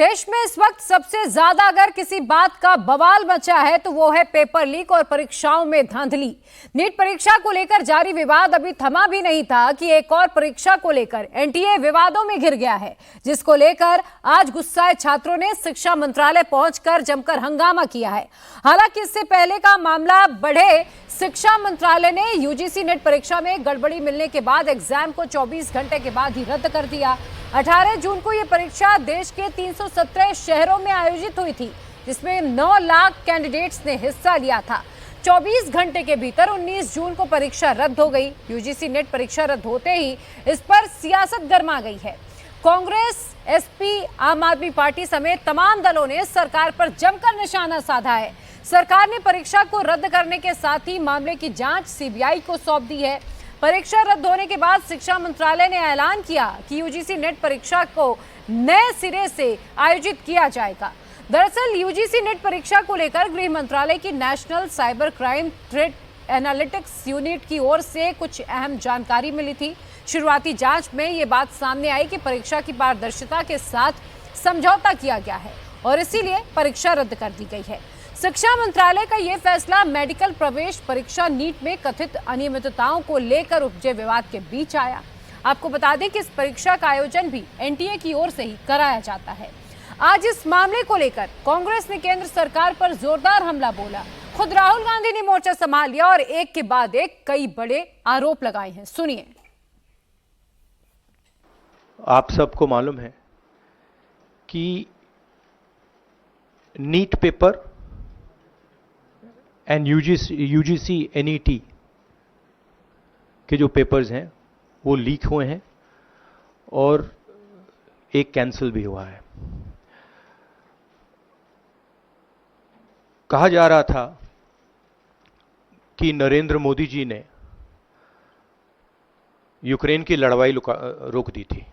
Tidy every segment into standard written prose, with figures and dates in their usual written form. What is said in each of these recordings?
देश में इस वक्त सबसे ज्यादा अगर किसी बात का बवाल मचा है तो वो है पेपर लीक और परीक्षाओं में धांधली। नीट परीक्षा को लेकर जारी विवाद अभी थमा भी नहीं था कि एक और परीक्षा को लेकर एनटीए विवादों में घिर गया है, जिसको लेकर आज गुस्साए छात्रों ने शिक्षा मंत्रालय पहुंचकर जमकर हंगामा किया है। हालांकि इससे पहले का मामला बढ़े, शिक्षा मंत्रालय ने यूजीसी नेट परीक्षा में गड़बड़ी मिलने के बाद एग्जाम को 24 घंटे के बाद ही रद्द कर दिया। 18 जून को यह परीक्षा देश के 317 शहरों में आयोजित हुई थी, जिसमें 9 लाख कैंडिडेट्स ने हिस्सा लिया था। 24 घंटे के भीतर 19 जून को परीक्षा रद्द हो गई। यूजीसी नेट परीक्षा रद्द होते ही इस पर सियासत गर्मा गई है। कांग्रेस, एसपी, आम आदमी पार्टी समेत तमाम दलों ने सरकार पर जमकर निशाना साधा है। सरकार ने परीक्षा को रद्द करने के साथ ही मामले की जांच सीबीआई को सौंप दी है। परीक्षा रद्द होने के बाद शिक्षा मंत्रालय ने ऐलान किया कि यूजीसी नेट परीक्षा को नए सिरे से आयोजित किया जाएगा। दरअसल यूजीसी नेट परीक्षा को लेकर गृह मंत्रालय की national cyber crime threat analytics unit की ओर से कुछ अहम जानकारी मिली थी। शुरुआती जांच में ये बात सामने आई कि परीक्षा की पारदर्शिता के साथ समझौता किया गया है और इसीलिए परीक्षा रद्द कर दी गई है। शिक्षा मंत्रालय का यह फैसला मेडिकल प्रवेश परीक्षा नीट में कथित अनियमितताओं को लेकर उपजे विवाद के बीच आया। आपको बता दें कि इस परीक्षा का आयोजन भी एनटीए की ओर से ही कराया जाता है। आज इस मामले को लेकर कांग्रेस ने केंद्र सरकार पर जोरदार हमला बोला। खुद राहुल गांधी ने मोर्चा संभाल लिया और एक के बाद एक कई बड़े आरोप लगाए हैं। सुनिए। आप सबको मालूम है कि NEET paper and UGC NET के जो पेपर्स हैं वो लीक हुए हैं और एक कैंसिल भी हुआ है। कहा जा रहा था कि नरेंद्र मोदी जी ने यूक्रेन की लड़ाई रोक दी थी।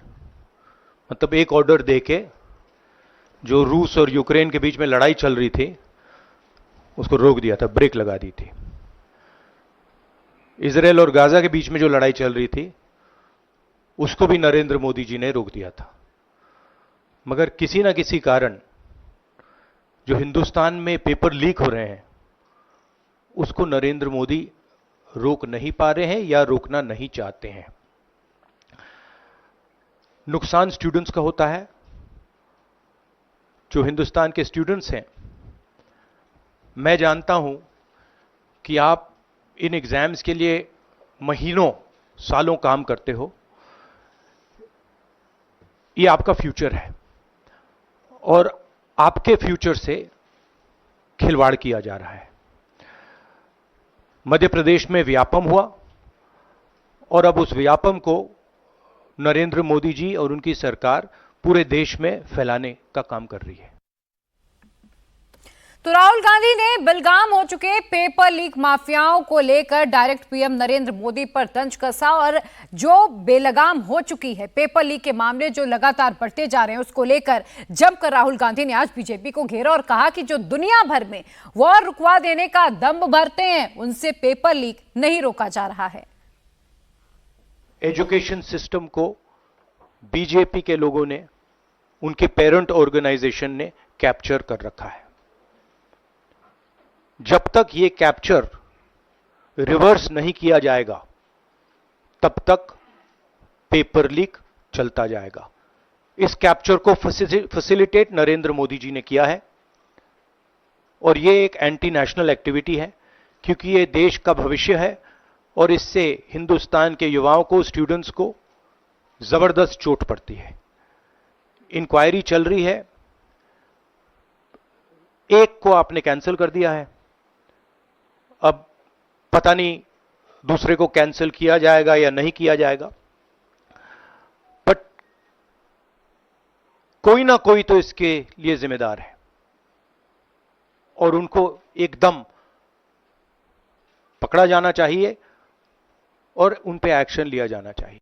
मतलब एक ऑर्डर देके जो रूस और यूक्रेन के बीच में लड़ाई चल रही थी उसको रोक दिया था, ब्रेक लगा दी थी। इजराइल और गाजा के बीच में जो लड़ाई चल रही थी उसको भी नरेंद्र मोदी जी ने रोक दिया था। मगर किसी ना किसी कारण जो हिंदुस्तान में पेपर लीक हो रहे हैं उसको नरेंद्र मोदी रोक नहीं पा रहे हैं या रोकना नहीं चाहते हैं। नुकसान स्टूडेंट्स का होता है। जो हिंदुस्तान के स्टूडेंट्स हैं, मैं जानता हूं कि आप इन एग्जाम्स के लिए महीनों सालों काम करते हो। ये आपका फ्यूचर है और आपके फ्यूचर से खिलवाड़ किया जा रहा है। मध्य प्रदेश में व्यापम हुआ और अब उस व्यापम को नरेंद्र मोदी जी और उनकी सरकार पूरे देश में फैलाने का काम कर रही है। तो राहुल गांधी ने बेलगाम हो चुके पेपर लीक माफियाओं को लेकर डायरेक्ट पीएम नरेंद्र मोदी पर तंज कसा और जो बेलगाम हो चुकी है पेपर लीक के मामले जो लगातार बढ़ते जा रहे हैं उसको लेकर जमकर राहुल गांधी ने आज बीजेपी को घेरा और कहा कि जो दुनिया भर में वॉर रुकवा देने का दम भरते हैं उनसे पेपर लीक नहीं रोका जा रहा है। एजुकेशन सिस्टम को बीजेपी के लोगों ने, उनके पेरेंट ऑर्गेनाइजेशन ने कैप्चर कर रखा है। जब तक ये कैप्चर रिवर्स नहीं किया जाएगा तब तक पेपर लीक चलता जाएगा। इस कैप्चर को फैसिलिटेट नरेंद्र मोदी जी ने किया है और ये एक एंटी नेशनल एक्टिविटी है, क्योंकि ये देश का भविष्य है और इससे हिंदुस्तान के युवाओं को, स्टूडेंट्स को जबरदस्त चोट पड़ती है। इंक्वायरी चल रही है, एक को आपने कैंसिल कर दिया है, अब पता नहीं दूसरे को कैंसिल किया जाएगा या नहीं किया जाएगा, बट कोई ना कोई तो इसके लिए जिम्मेदार है और उनको एकदम पकड़ा जाना चाहिए और उन पे एक्शन लिया जाना चाहिए।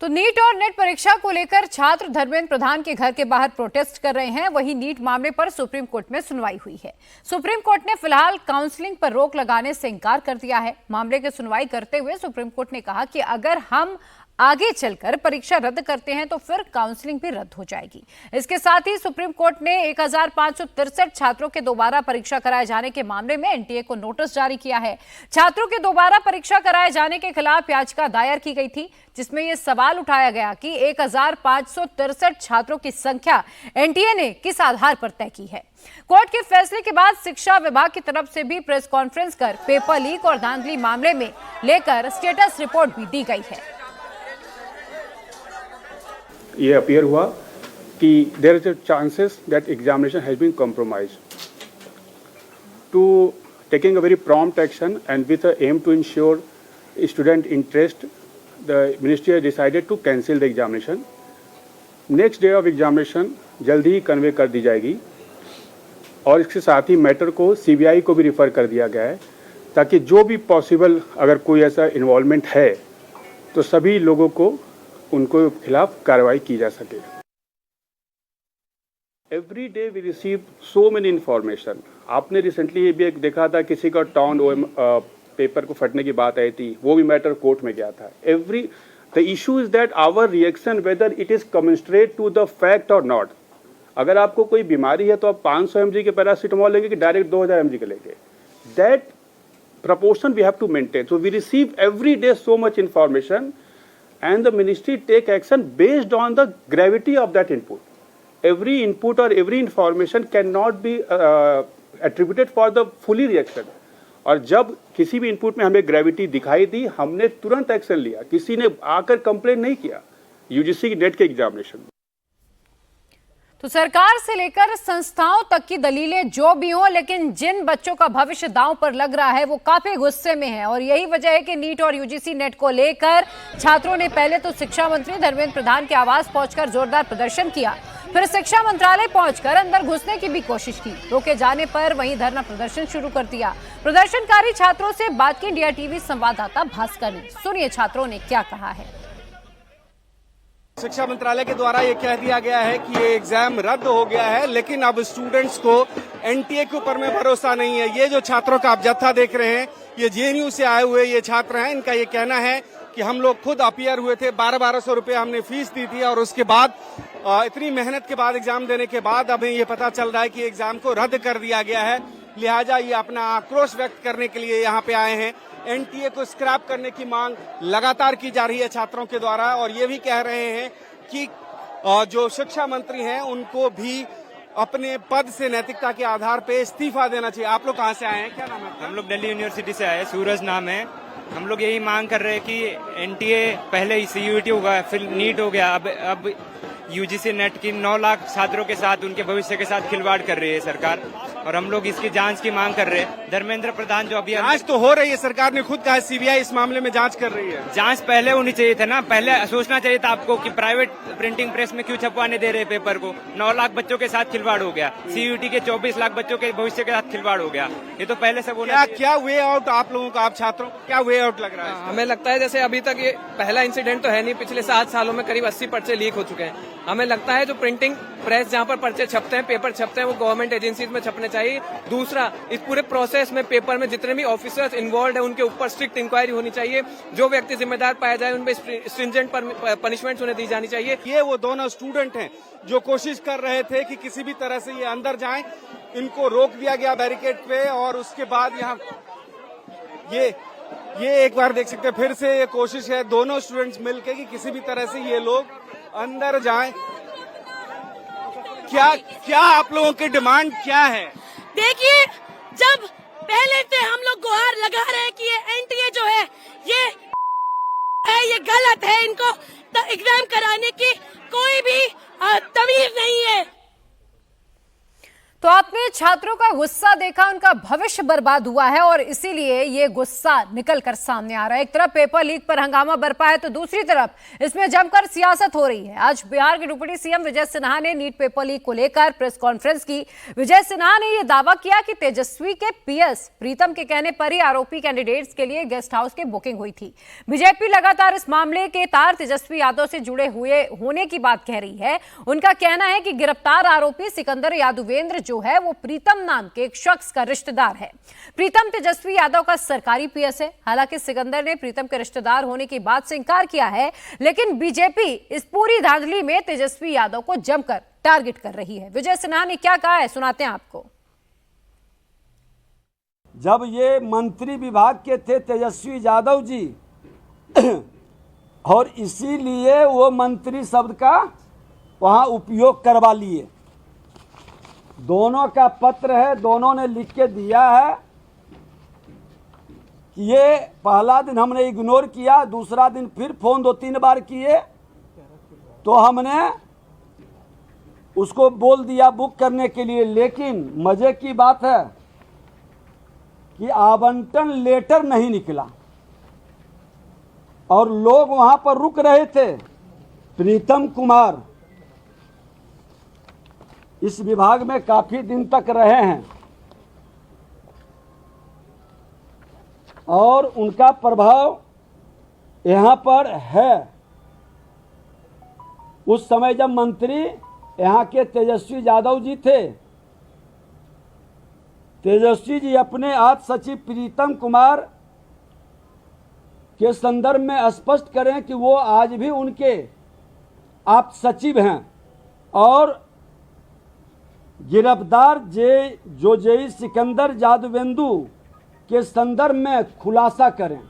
तो नीट और नेट परीक्षा को लेकर छात्र धर्मेंद्र प्रधान के घर के बाहर प्रोटेस्ट कर रहे हैं। वहीं नीट मामले पर सुप्रीम कोर्ट में सुनवाई हुई है। सुप्रीम कोर्ट ने फिलहाल काउंसलिंग पर रोक लगाने से इनकार कर दिया है। मामले की सुनवाई करते हुए सुप्रीम कोर्ट ने कहा कि अगर हम आगे चलकर परीक्षा रद्द करते हैं तो फिर काउंसलिंग भी रद्द हो जाएगी। इसके साथ ही सुप्रीम कोर्ट ने 1563 छात्रों के दोबारा परीक्षा कराए जाने के मामले में एनटीए को नोटिस जारी किया है। छात्रों के दोबारा परीक्षा कराए जाने के खिलाफ याचिका दायर की गई थी, जिसमें यह सवाल उठाया गया कि 1563 छात्रों की संख्या एनटीए ने किस आधार पर तय की है। कोर्ट के फैसले के बाद शिक्षा विभाग की तरफ से भी प्रेस कॉन्फ्रेंस कर पेपर लीक और धांधली मामले में लेकर स्टेटस रिपोर्ट भी दी गई है। ये अपीयर हुआ कि there is a chances that examination has been compromised. To taking a very prompt action and with a aim to ensure student interest, the ministry has decided to cancel the examination. Next day of examination जल्दी ही convey कर दी जाएगी और इसके साथ ही matter को CBI को भी रिफर कर दिया गया है, ताकि जो भी पॉसिबल अगर कोई ऐसा इन्वॉल्वमेंट है तो सभी लोगों को उनको खिलाफ कार्रवाई की जा सके। Every day we receive so many information. आपने रिसेंटली ये भी एक देखा था, किसी का टाउन पेपर को फटने की बात आई थी, वो भी मैटर कोर्ट में गया था। The issue is that our reaction whether it is commensurate to the fact or not. अगर आपको कोई बीमारी है तो आप 500 mg के पैरासीटामोल लेंगे कि डायरेक्ट 2000 mg के लेंगे? That proportion we have to maintain. So we receive every day so much information and the ministry take action based on the gravity of that input. Every input or every information cannot be attributed for the fully reaction. और जब किसी भी input में हमें gravity दिखाई दी, हमने तुरंत action लिया। किसी ने आकर कंप्लेन नहीं किया यूजीसी की नेट के एग्जामिनेशन में। तो सरकार से लेकर संस्थाओं तक की दलीलें जो भी हों, लेकिन जिन बच्चों का भविष्य दांव पर लग रहा है वो काफी गुस्से में है। और यही वजह है कि नीट और यूजीसी नेट को लेकर छात्रों ने पहले तो शिक्षा मंत्री धर्मेंद्र प्रधान के आवास पहुंचकर जोरदार प्रदर्शन किया, फिर शिक्षा मंत्रालय पहुंचकर अंदर घुसने की भी कोशिश की। रोके जाने पर वहीं धरना प्रदर्शन शुरू कर दिया। प्रदर्शनकारी छात्रों से बात की इंडिया टीवी संवाददाता भास्कर ने। सुनिए छात्रों ने क्या कहा है। शिक्षा मंत्रालय के द्वारा ये कह दिया गया है कि ये एग्जाम रद्द हो गया है, लेकिन अब स्टूडेंट्स को एनटीए के ऊपर में भरोसा नहीं है। ये जो छात्रों का आप जत्था देख रहे हैं, ये जेएनयू से आए हुए ये छात्र हैं। इनका ये कहना है कि हम लोग खुद अपीयर हुए थे, 1200 रुपये हमने फीस दी थी और उसके बाद इतनी मेहनत के बाद एग्जाम देने के बाद हमें ये पता चल रहा है कि एग्जाम को रद्द कर दिया गया है। लिहाजा ये अपना आक्रोश व्यक्त करने के लिए यहाँ पे आए हैं। एनटीए को स्क्रैप करने की मांग लगातार की जा रही है छात्रों के द्वारा और ये भी कह रहे हैं कि जो शिक्षा मंत्री हैं उनको भी अपने पद से नैतिकता के आधार पे इस्तीफा देना चाहिए। आप लोग कहाँ से आए हैं, क्या नाम है? हम लोग दिल्ली यूनिवर्सिटी से आए, सूरज नाम है। हम लोग यही मांग कर रहे हैं कि एनटीए पहले सीयूईटी होगा, फिर नीट हो गया, अब यूजीसी नेट की 9 लाख छात्रों के साथ उनके भविष्य के साथ खिलवाड़ कर रही है सरकार और हम लोग इसकी जांच की मांग कर रहे हैं। धर्मेंद्र प्रधान जो अभी जांच तो हो रही है, सरकार ने खुद कहा सीबीआई इस मामले में जांच कर रही है। जांच पहले होनी चाहिए था ना, पहले सोचना चाहिए था आपको कि प्राइवेट प्रिंटिंग प्रेस में क्यों छपवाने दे रहे पेपर को। 9 लाख बच्चों के साथ खिलवाड़ हो गया, सीयूईटी के 24 लाख बच्चों के भविष्य के साथ खिलवाड़ हो गया। ये तो पहले सब होना चाहिए। क्या वे आउट आप लोगों का, आप छात्रों क्या वे आउट लग रहा है? हमें लगता है जैसे अभी तक ये पहला इंसिडेंट तो है नहीं, पिछले 7 सालों में करीब 80 पर्चे लीक हो चुके हैं। हमें लगता है जो प्रिंटिंग प्रेस जहाँ पर पर्चे छपते हैं, पेपर छपते हैं, वो गवर्नमेंट एजेंसीज में छपने चाहिए। दूसरा, इस पूरे प्रोसेस में पेपर में जितने भी ऑफिसर्स इन्वॉल्व है उनके ऊपर स्ट्रिक्ट इंक्वायरी होनी चाहिए। जो व्यक्ति जिम्मेदार पाया जाए उन पर स्ट्रिंजेंट पनिशमेंट उन्हें दी जानी चाहिए। ये वो दोनों स्टूडेंट हैं जो कोशिश कर रहे थे कि किसी भी तरह से ये अंदर जाएं, इनको रोक दिया गया बैरिकेड पे और उसके बाद यहाँ ये एक बार देख सकते हैं फिर से ये कोशिश है दोनों स्टूडेंट्स मिलके कि किसी भी तरह से ये लोग अंदर जाएं। क्या आप लोगों की डिमांड क्या है? देखिए, जब पहले से हम लोग गुहार लगा रहे हैं कि ये एनटीए जो है ये गलत है, इनको एग्जाम कराने की कोई भी तमीज नहीं है। तो आपने छात्रों का गुस्सा देखा, उनका भविष्य बर्बाद हुआ है और इसीलिए ये गुस्सा निकल कर सामने आ रहा है। एक तरफ पेपर लीक पर हंगामा बरपा है तो दूसरी तरफ इसमें जमकर सियासत हो रही है। आज बिहार के डिप्टी सीएम विजय सिन्हा ने नीट पेपर लीक को लेकर प्रेस कॉन्फ्रेंस की। विजय सिन्हा ने यह दावा किया कि तेजस्वी के पीएस प्रीतम के कहने पर ही आरोपी कैंडिडेट्स के लिए गेस्ट हाउस की बुकिंग हुई थी। बीजेपी लगातार इस मामले के तार तेजस्वी यादव से जुड़े हुए होने की बात कह रही है। उनका कहना है कि गिरफ्तार आरोपी सिकंदर यादवेंद्र जो है वो प्रीतम नाम के एक शख्स का रिश्तेदार है। प्रीतम तेजस्वी यादव का सरकारी पीएस है। हालांकि सिकंदर ने प्रीतम के रिश्तेदार होने की बात से इंकार किया है, लेकिन बीजेपी इस पूरी धांधली में तेजस्वी यादव को जमकर टारगेट कर रही है। विजय सिन्हा ने क्या कहा है, सुनाते हैं आपको। जब ये मंत्री विभाग के थे तेजस्वी यादव जी और इसीलिए वो मंत्री शब्द का वहां उपयोग करवा लिए। दोनों का पत्र है, दोनों ने लिख के दिया है कि ये पहला दिन हमने इग्नोर किया, दूसरा दिन फिर फोन 2-3 बार किए तो हमने उसको बोल दिया बुक करने के लिए। लेकिन मजे की बात है कि आवंटन लेटर नहीं निकला और लोग वहां पर रुक रहे थे। प्रीतम कुमार इस विभाग में काफी दिन तक रहे हैं और उनका प्रभाव यहां पर है। उस समय जब मंत्री यहां के तेजस्वी यादव जी थे, तेजस्वी जी अपने आप सचिव प्रीतम कुमार के संदर्भ में स्पष्ट करें कि वो आज भी उनके आप सचिव हैं और गिरफ्तार जेई सिकंदर यादवेंदु के संदर्भ में खुलासा करें।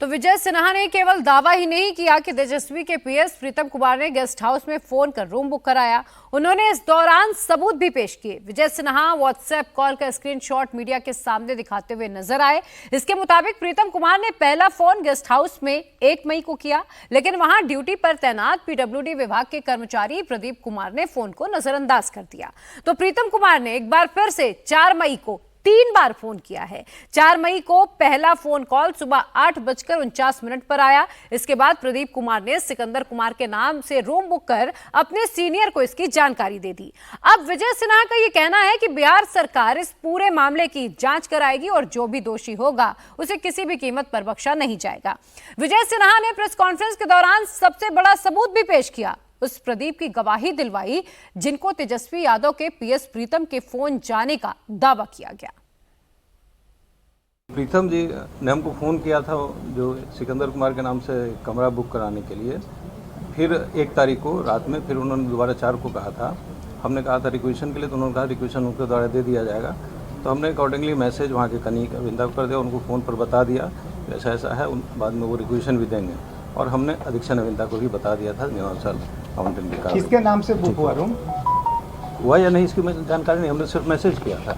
तो विजय सिन्हा ने केवल दावा ही नहीं किया कि तेजस्वी के पीएस प्रीतम कुमार ने गेस्ट हाउस में फोन कर रूम बुक कराया, उन्होंने इस दौरान सबूत भी पेश किए। विजय सिन्हा व्हाट्सएप कॉल का स्क्रीनशॉट मीडिया के सामने दिखाते हुए नजर आए। इसके मुताबिक प्रीतम कुमार ने पहला फोन गेस्ट हाउस में 1 मई को किया, लेकिन वहां ड्यूटी पर तैनात पीडब्ल्यूडी विभाग के कर्मचारी प्रदीप कुमार ने फोन को नजरअंदाज कर दिया। तो प्रीतम कुमार ने एक बार फिर से 4 मई को 3 बार फोन किया है। 4 मई को पहला फोन कॉल सुबह 8:49 पर आया। इसके बाद प्रदीप कुमार ने सिकंदर कुमार के नाम से रूम बुक कर अपने सीनियर को इसकी जानकारी दे दी। अब विजय सिन्हा का यह कहना है कि बिहार सरकार इस पूरे मामले की जांच कराएगी और जो भी दोषी होगा उसे किसी भी कीमत पर बख्शा नहीं जाएगा। विजय सिन्हा ने प्रेस कॉन्फ्रेंस के दौरान सबसे बड़ा सबूत भी पेश किया, उस प्रदीप की गवाही दिलवाई जिनको तेजस्वी यादव के पीएस प्रीतम के फोन जाने का दावा किया गया। प्रीतम जी ने हमको फ़ोन किया था जो सिकंदर कुमार के नाम से कमरा बुक कराने के लिए। फिर 1 तारीख को रात में फिर उन्होंने दोबारा 4 को कहा था। हमने कहा था रिक्वेशन के लिए, तो उन्होंने कहा रिक्वेशन उनके द्वारा दे दिया जाएगा। तो हमने अकॉर्डिंगली मैसेज वहाँ के कनीक अविंदा को कर दिया, उनको फ़ोन पर बता दिया ऐसा ऐसा है, बाद में वो रिक्वेशन भी देंगे। और हमने अधीक्षण अविंदा को भी बता दिया था नियमानुसार आवंटन की कार्रवाई। किसके नाम से बुक हुआ रूम हुआ या नहीं इसकी जानकारी नहीं, हमने सिर्फ मैसेज किया था।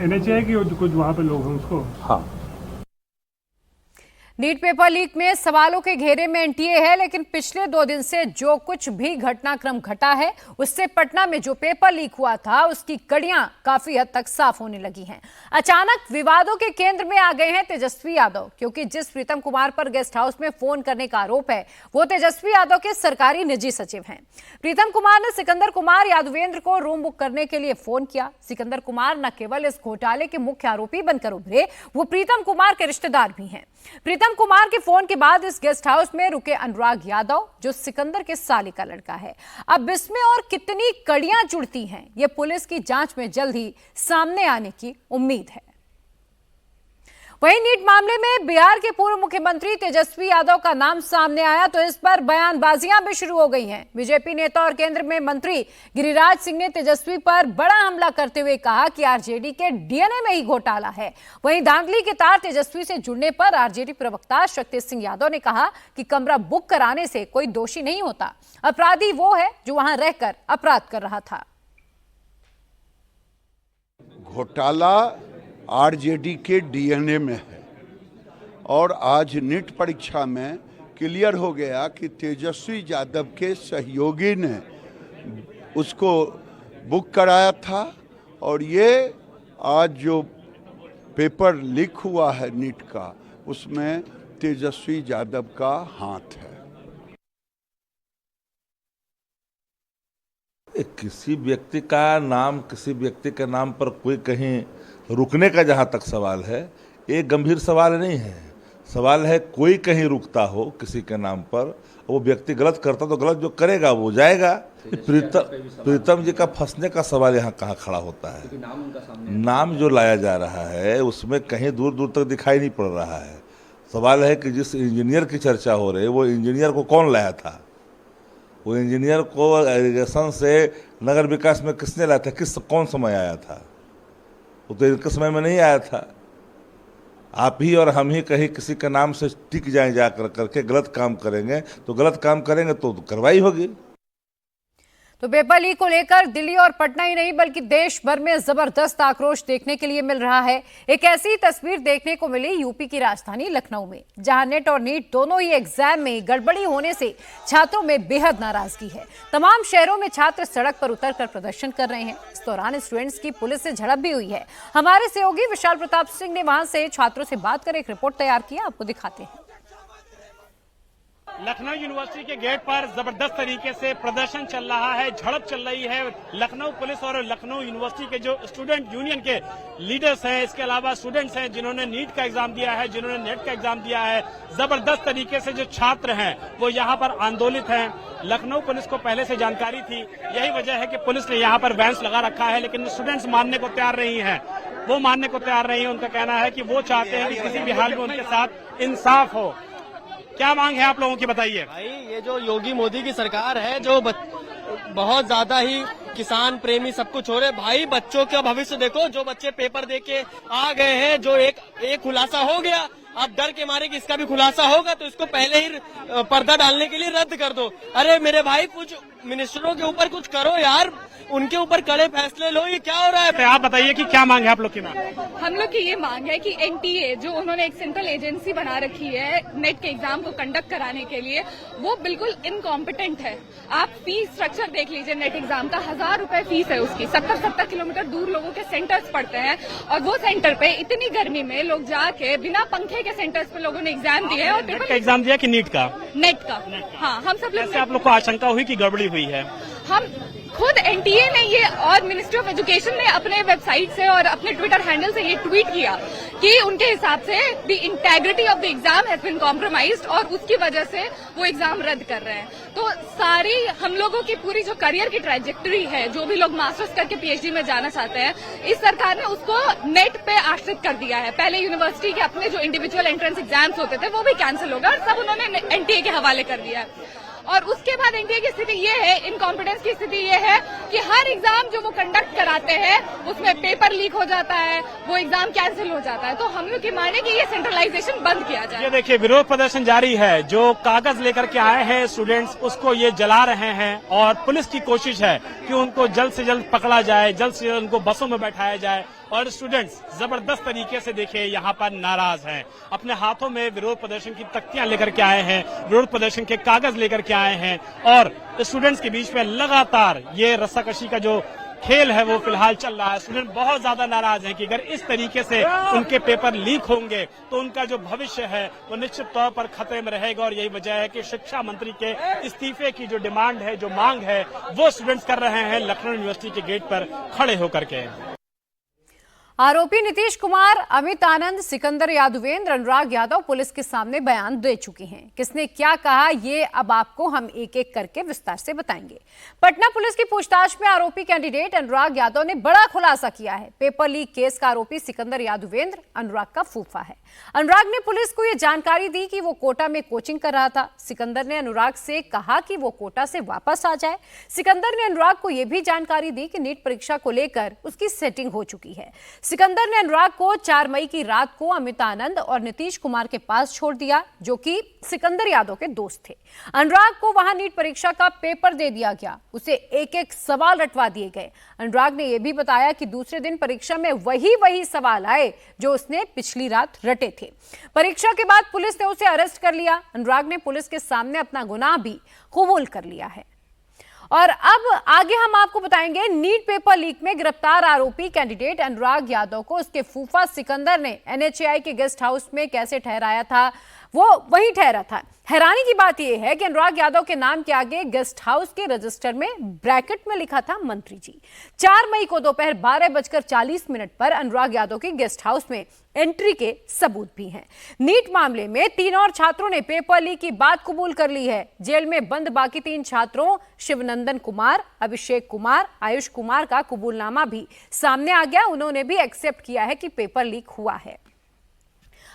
NHA की कुछ वहाँ पे लोग हैं उसको। हाँ, नीट पेपर लीक में सवालों के घेरे में एनटीए है, लेकिन पिछले 2 दिन से जो कुछ भी घटनाक्रम घटा है उससे पटना में जो पेपर लीक हुआ था उसकी कड़ियां काफी हद तक साफ होने लगी हैं। अचानक विवादों के केंद्र में आ गए हैं तेजस्वी यादव, क्योंकि जिस प्रीतम कुमार पर गेस्ट हाउस में फोन करने का आरोप है वो तेजस्वी यादव के सरकारी निजी सचिव हैं। प्रीतम कुमार ने सिकंदर कुमार यादवेंद्र को रूम बुक करने के लिए फोन किया। सिकंदर कुमार न केवल इस घोटाले के मुख्य आरोपी बनकर उभरे, वो प्रीतम कुमार के रिश्तेदार भी हैं। प्रीतम कुमार के फोन के बाद इस गेस्ट हाउस में रुके अनुराग यादव, जो सिकंदर के साले का लड़का है। अब इसमें और कितनी कड़ियां जुड़ती हैं, ये पुलिस की जांच में जल्द ही सामने आने की उम्मीद है। वहीं नीट मामले में बिहार के पूर्व मुख्यमंत्री तेजस्वी यादव का नाम सामने आया तो इस पर बयानबाजियां भी शुरू हो गई हैं। बीजेपी नेता और केंद्र में मंत्री गिरिराज सिंह ने तेजस्वी पर बड़ा हमला करते हुए कहा कि आरजेडी के डीएनए में ही घोटाला है। वहीं धांधली के तार तेजस्वी से जुड़ने पर आरजेडी प्रवक्ता शक्ति सिंह यादव ने कहा कि कमरा बुक कराने से कोई दोषी नहीं होता, अपराधी वो है जो वहां रहकर अपराध कर रहा था। घोटाला आरजेडी के डीएनए में है और आज नीट परीक्षा में क्लियर हो गया कि तेजस्वी यादव के सहयोगी ने उसको बुक कराया था और ये आज जो पेपर लीक हुआ है नीट का उसमें तेजस्वी यादव का हाथ है। किसी व्यक्ति का नाम किसी व्यक्ति के नाम पर कोई कहीं रुकने का जहाँ तक सवाल है, ये गंभीर सवाल नहीं है। सवाल है कोई कहीं रुकता हो किसी के नाम पर वो व्यक्ति गलत करता तो गलत जो करेगा वो जाएगा। प्रीतम जी का फंसने का सवाल यहाँ कहाँ खड़ा होता है? नाम जो लाया जा रहा है उसमें कहीं दूर दूर तक दिखाई नहीं पड़ रहा है। सवाल है कि जिस इंजीनियर की चर्चा हो रही है वो इंजीनियर को कौन लाया था? वो इंजीनियर को इरिगेशन से नगर विकास में किसने लाया था? कौन समय आया था? वो तो इनके समय में नहीं आया था। आप ही और हम ही कहीं किसी के नाम से टिक जाएं जाकर करके गलत काम करेंगे तो गलत काम करेंगे तो कार्रवाई होगी। तो पेपर लीक को लेकर दिल्ली और पटना ही नहीं बल्कि देश भर में जबरदस्त आक्रोश देखने के लिए मिल रहा है। एक ऐसी तस्वीर देखने को मिली यूपी की राजधानी लखनऊ में, जहां नेट और नीट दोनों ही एग्जाम में गड़बड़ी होने से छात्रों में बेहद नाराजगी है। तमाम शहरों में छात्र सड़क पर उतरकर प्रदर्शन कर रहे हैं। इस दौरान स्टूडेंट्स की पुलिस से झड़प भी हुई है। हमारे सहयोगी विशाल प्रताप सिंह ने वहां से छात्रों से बात कर एक रिपोर्ट तैयार की, आपको दिखाते हैं। लखनऊ यूनिवर्सिटी के गेट पर जबरदस्त तरीके से प्रदर्शन चल रहा है, झड़प चल रही है। लखनऊ पुलिस और लखनऊ यूनिवर्सिटी के जो स्टूडेंट यूनियन के लीडर्स हैं, इसके अलावा स्टूडेंट्स हैं जिन्होंने नीट का एग्जाम दिया है, जिन्होंने नेट का एग्जाम दिया है, जबरदस्त तरीके से जो छात्र हैं वो यहाँ पर आंदोलित हैं। लखनऊ पुलिस को पहले से जानकारी थी, यही वजह है कि पुलिस ने यहाँ पर बैंस लगा रखा है, लेकिन स्टूडेंट्स मानने को तैयार नहीं है। वो मानने को तैयार नहीं है। उनका कहना है कि वो चाहते हैं कि किसी भी हाल में उनके साथ इंसाफ हो। क्या मांग है आप लोगों की, बताइए। भाई ये जो योगी मोदी की सरकार है जो बहुत ज्यादा ही किसान प्रेमी सब कुछ हो रहे। भाई बच्चों का भविष्य देखो, जो बच्चे पेपर दे के आ गए हैं, जो एक खुलासा हो गया, अब डर के मारे कि इसका भी खुलासा होगा तो इसको पहले ही पर्दा डालने के लिए रद्द कर दो। अरे मेरे भाई कुछ मिनिस्टरों के ऊपर कुछ करो यार, उनके ऊपर कड़े फैसले लो। ये क्या हो रहा है? आप बताइए कि क्या मांग है आप लोग की? मांग हम लोग की ये मांग है कि एनटीए जो उन्होंने एक सेंट्रल एजेंसी बना रखी है नेट के एग्जाम को कंडक्ट कराने के लिए, वो बिल्कुल इनकॉम्पिटेंट है। आप फीस स्ट्रक्चर देख लीजिए, नेट एग्जाम का 1000 रुपए फीस है उसकी। 70-70 किलोमीटर दूर लोगों के सेंटर्स पड़ते हैं और वो सेंटर पे इतनी गर्मी में लोग जाके बिना पंखे के सेंटर्स पे लोगों ने एग्जाम दिए और नेट का एग्जाम दिया कि नीट का? नेट का। हाँ, हम सब लोग। आप लोग को आशंका हुई कि गड़बड़ी हुई है? हम खुद एनटीए ने ये और मिनिस्ट्री ऑफ एजुकेशन ने अपने वेबसाइट से और अपने ट्विटर हैंडल से ये ट्वीट किया कि उनके हिसाब से the integrity of the exam has been compromised और उसकी वजह से वो एग्जाम रद्द कर रहे हैं। तो सारी हम लोगों की पूरी जो करियर की ट्रैजेक्टरी है, जो भी लोग मास्टर्स करके पीएचडी में जाना चाहते हैं, इस सरकार ने उसको नेट पे आश्रित कर दिया है। पहले यूनिवर्सिटी के अपने जो इंडिविजुअल एंट्रेंस एग्जाम्स होते थे वो भी कैंसिल हो गए और सब उन्होंने एनटीए के हवाले कर दिया है। और उसके बाद एनटीए की स्थिति ये है, इनकॉम्पिटेंस की स्थिति ये है कि हर एग्जाम जो वो कंडक्ट कराते हैं उसमें पेपर लीक हो जाता है, वो एग्जाम कैंसिल हो जाता है। तो हम लोग की माने कि ये सेंट्रलाइजेशन बंद किया जाए। ये देखिए विरोध प्रदर्शन जारी है। जो कागज लेकर के आए हैं स्टूडेंट्स उसको ये जला रहे हैं और पुलिस की कोशिश है कि उनको जल्द से जल्द पकड़ा जाए, जल्द से जल्द उनको बसों में बैठाया जाए। और स्टूडेंट्स जबरदस्त तरीके से देखिए यहाँ पर नाराज हैं, अपने हाथों में विरोध प्रदर्शन की तख्तियां लेकर के आए हैं, विरोध प्रदर्शन के कागज लेकर के आए हैं और स्टूडेंट्स के बीच में लगातार ये रस्साकशी का जो खेल है वो फिलहाल चल रहा है। स्टूडेंट बहुत ज्यादा नाराज हैं कि अगर इस तरीके से उनके पेपर लीक होंगे तो उनका जो भविष्य है वो निश्चित तौर पर खतरे में रहेगा। और यही वजह है कि शिक्षा मंत्री के इस्तीफे की जो डिमांड है, जो मांग है, वो स्टूडेंट्स कर रहे हैं लखनऊ यूनिवर्सिटी के गेट पर खड़े होकर के। आरोपी नीतीश कुमार, अमित आनंद, सिकंदर यादवेंद्र, अनुराग यादव पुलिस के सामने बयान दे चुके हैं। किसने क्या कहा ये अब आपको हम एक एक करके विस्तार से बताएंगे। पटना पुलिस की पूछताछ में आरोपी कैंडिडेट अनुराग यादव ने बड़ा खुलासा किया है। पेपर लीक केस का आरोपी सिकंदर यादवेंद्र अनुराग का फूफा है। अनुराग ने पुलिस को यह जानकारी दी कि वो कोटा में कोचिंग कर रहा था। सिकंदर ने अनुराग से कहा कि वो कोटा से वापस आ जाए। सिकंदर ने अनुराग को यह भी जानकारी दी कि नीट परीक्षा को लेकर उसकी सेटिंग हो चुकी है। सिकंदर ने अनुराग को 4 मई की रात को अमित आनंद और नीतीश कुमार के पास छोड़ दिया, जो कि सिकंदर यादव के दोस्त थे। अनुराग को वहां नीट परीक्षा का पेपर दे दिया गया, उसे एक एक सवाल रटवा दिए गए। अनुराग ने यह भी बताया कि दूसरे दिन परीक्षा में वही सवाल आए जो उसने पिछली रात रटे थे। परीक्षा के बाद पुलिस ने उसे अरेस्ट कर लिया। अनुराग ने पुलिस के सामने अपना गुनाह भी कबूल कर लिया है। और अब आगे हम आपको बताएंगे नीट पेपर लीक में गिरफ्तार आरोपी कैंडिडेट अनुराग यादव को उसके फूफा सिकंदर ने एनएचएआई के गेस्ट हाउस में कैसे ठहराया था, वो वहीं ठहरा था। हैरानी की बात यह है कि अनुराग यादव के नाम के आगे गेस्ट हाउस के रजिस्टर में ब्रैकेट में लिखा था मंत्री जी। 4 मई को दोपहर 12:40 पर अनुराग यादव के गेस्ट हाउस में एंट्री के सबूत भी हैं। नीट मामले में 3 और छात्रों ने पेपर लीक की बात कबूल कर ली है। जेल में बंद बाकी 3 छात्रों शिवनंदन कुमार, अभिषेक कुमार, आयुष कुमार का कबूलनामा भी सामने आ गया। उन्होंने भी एक्सेप्ट किया है कि पेपर लीक हुआ है।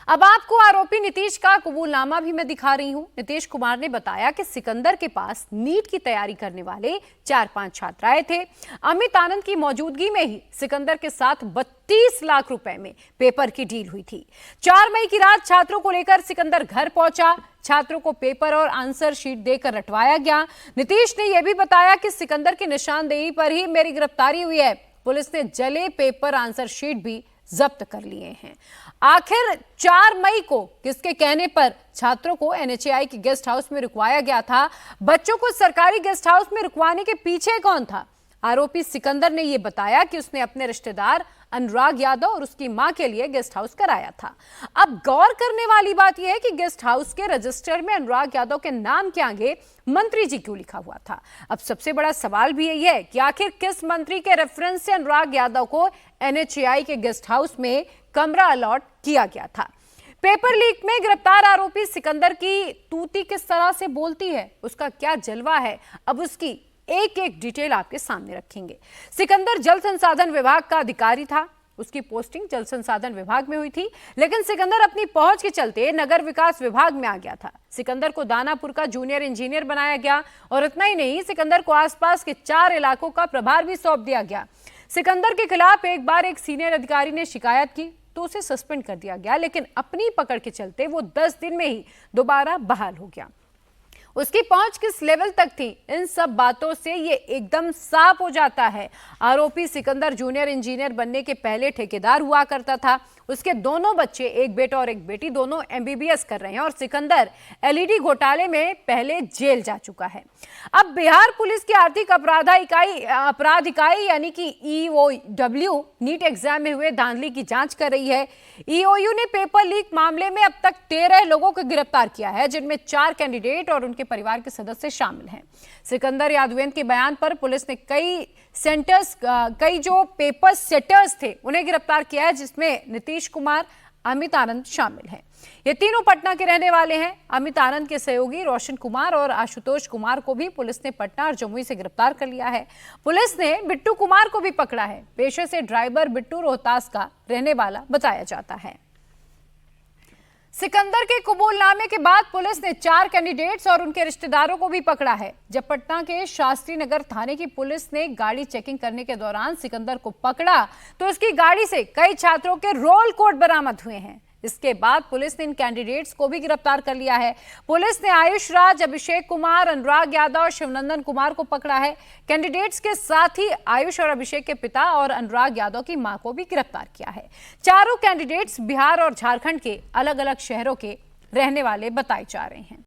अब आपको आरोपी नीतीश का कबूलनामा भी मैं दिखा रही हूं। नीतीश कुमार ने बताया कि सिकंदर के पास नीट की तैयारी करने वाले 4-5 छात्र आए थे। अमित आनंद की मौजूदगी में ही सिकंदर के साथ 32 लाख रुपए में पेपर की डील हुई थी। 4 मई की रात छात्रों को लेकर सिकंदर घर पहुंचा। छात्रों को पेपर और आंसर शीट देकर रटवाया गया। नीतीश ने यह भी बताया कि सिकंदर की निशानदेही पर ही मेरी गिरफ्तारी हुई है। पुलिस ने जले पेपर आंसर शीट भी जब्त कर लिए हैं। आखिर 4 मई को किसके कहने पर छात्रों को एनएचएआई के गेस्ट हाउस में रुकवाया गया था? बच्चों को सरकारी गेस्ट हाउस में रुकवाने के पीछे कौन था? आरोपी सिकंदर ने यह बताया कि उसने अपने रिश्तेदार अनुराग यादव और उसकी मां के लिए गेस्ट हाउस कराया था। अब गौर करने वाली बात यह है कि गेस्ट हाउस के रजिस्टर में अनुराग यादव के नाम के आगे मंत्री जी क्यों लिखा हुआ था? अब सबसे बड़ा सवाल भी यही है कि आखिर किस मंत्री के रेफरेंस से अनुराग यादव को एनएचएआई के गेस्ट हाउस में कमरा अलॉट किया गया था? पेपर लीक में गिरफ्तार आरोपी सिकंदर की तूती किस तरह से बोलती है, उसका क्या जलवा है, अब उसकी एक एक डिटेल आपके सामने रखेंगे। सिकंदर जल संसाधन विभाग का अधिकारी था। उसकी पोस्टिंग जल संसाधन विभाग में हुई थी, लेकिन सिकंदर अपनी पहुंच के चलते नगर विकास विभाग में आ गया था। सिकंदर को दानापुर का जूनियर इंजीनियर बनाया गया और इतना ही नहीं, सिकंदर को आसपास के 4 इलाकों का प्रभार भी सौंप दिया गया। सिकंदर के खिलाफ एक बार एक सीनियर अधिकारी ने शिकायत की तो उसे सस्पेंड कर दिया गया, लेकिन अपनी पकड़ के चलते वो 10 दिन में ही दोबारा बहाल हो गया। उसकी पहुंच किस लेवल तक थी, इन सब बातों से ये एकदम साफ हो जाता है। आरोपी सिकंदर जूनियर इंजीनियर बनने के पहले ठेकेदार हुआ करता था। उसके दोनों बच्चे, एक बेटा और एक बेटी, दोनों एमबीबीएस कर रहे हैं और सिकंदर एलईडी घोटाले में पहले जेल जा चुका है। अब बिहार पुलिस की आर्थिक अपराध इकाई यानी कि ईओडब्ल्यू नीट एग्जाम में हुए धांधली की जांच कर रही है। ईओयू ने पेपर लीक मामले में अब तक 13 लोगों को गिरफ्तार किया है, जिनमें 4 कैंडिडेट और उनके परिवार के सदस्य शामिल हैं। सिकंदर यादवेंद्र के बयान पर पुलिस ने कई जो पेपर सेटर्स थे उन्हें गिरफ्तार किया है, जिसमें नीतीश कुमार, अमित आनंद शामिल हैं। ये तीनों पटना के रहने वाले हैं। अमित आनंद के सहयोगी रोशन कुमार और आशुतोष कुमार को भी पुलिस ने पटना और जमुई से गिरफ्तार कर लिया है। पुलिस ने बिट्टू कुमार को भी पकड़ा है। पेशे से ड्राइवर बिट्टू रोहतास का रहने वाला बताया जाता है। सिकंदर के कबूलनामे के बाद पुलिस ने 4 कैंडिडेट्स और उनके रिश्तेदारों को भी पकड़ा है। जब पटना के शास्त्री नगर थाने की पुलिस ने गाड़ी चेकिंग करने के दौरान सिकंदर को पकड़ा तो उसकी गाड़ी से कई छात्रों के रोल कोड बरामद हुए हैं। इसके बाद पुलिस ने इन कैंडिडेट्स को भी गिरफ्तार कर लिया है। पुलिस ने आयुष राज, अभिषेक कुमार, अनुराग यादव और शिवनंदन कुमार को पकड़ा है। कैंडिडेट्स के साथ ही आयुष और अभिषेक के पिता और अनुराग यादव की मां को भी गिरफ्तार किया है। चारों कैंडिडेट्स बिहार और झारखंड के अलग अलग शहरों के रहने वाले बताए जा रहे हैं।